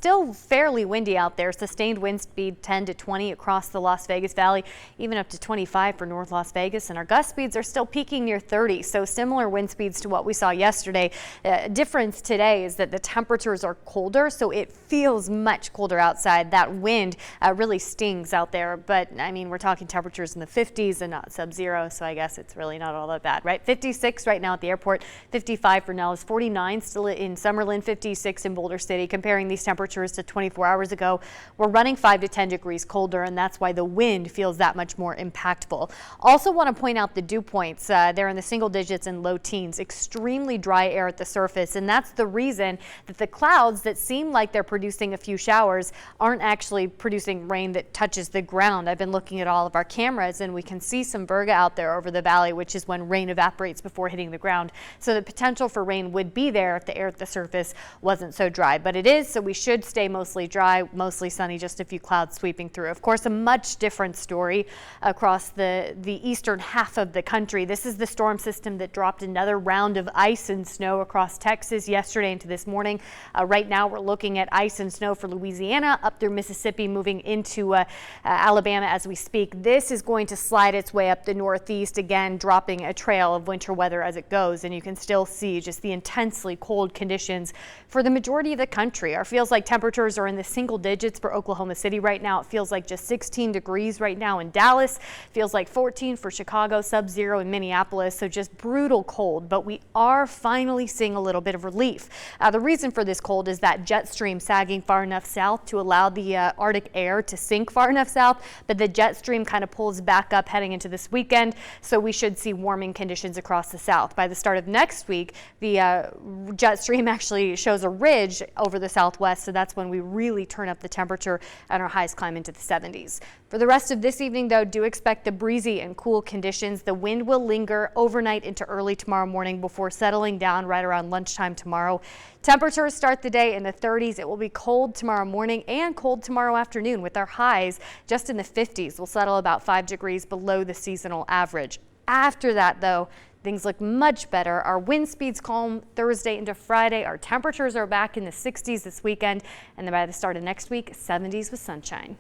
still fairly windy out there. Sustained wind speed 10 to 20 across the Las Vegas Valley, even up to 25 for North Las Vegas. And our gust speeds are still peaking near 30. So similar wind speeds to what we saw yesterday. Difference today is that the temperatures are colder, so it feels much colder outside. That wind really stings out there. But I mean, we're talking temperatures in the 50s and not sub-zero. So I guess it's really not all that bad, right? 56 right now at the airport, 55 for Nellis, 49 still in Summerlin, 56 in Boulder City. Comparing these temperatures to 24 hours ago, we're running 5 to 10 degrees colder, and that's why the wind feels that much more impactful. Also want to point out the dew points. They're in the single digits and low teens. Extremely dry air at the surface, and that's the reason that the clouds that seem like they're producing a few showers aren't actually producing rain that touches the ground. I've been looking at all of our cameras, and we can see some virga out there over the valley, which is when rain evaporates before hitting the ground. So the potential for rain would be there if the air at the surface wasn't so dry, but it is, so we should stay mostly dry, mostly sunny, just a few clouds sweeping through. Of course, a much different story across the eastern half of the country. This is the storm system that dropped another round of ice and snow across Texas yesterday into this morning. Right now we're looking at ice and snow for Louisiana up through Mississippi, moving into Alabama as we speak. This is going to slide its way up the northeast, again dropping a trail of winter weather as it goes, and you can still see just the intensely cold conditions for the majority of the country. Our feels like temperatures are in the single digits for Oklahoma City right now. It feels like just 16 degrees right now in Dallas. Feels like 14 for Chicago, sub-zero in Minneapolis. So just brutal cold, but we are finally seeing a little bit of relief. The reason for this cold is that jet stream sagging far enough south to allow the Arctic air to sink far enough south, but the jet stream kind of pulls back up heading into this weekend. So we should see warming conditions across the south. By the start of next week, the jet stream actually shows a ridge over the southwest, so that's when we really turn up the temperature and our highs climb into the 70s. For the rest of this evening, though, do expect the breezy and cool conditions. The wind will linger overnight into early tomorrow morning before settling down right around lunchtime tomorrow. Temperatures start the day in the 30s. It will be cold tomorrow morning and cold tomorrow afternoon, with our highs just in the 50s. We'll settle about 5 degrees below the seasonal average. After that, though, things look much better. Our wind speeds calm Thursday into Friday. Our temperatures are back in the 60s this weekend, and then by the start of next week, 70s with sunshine.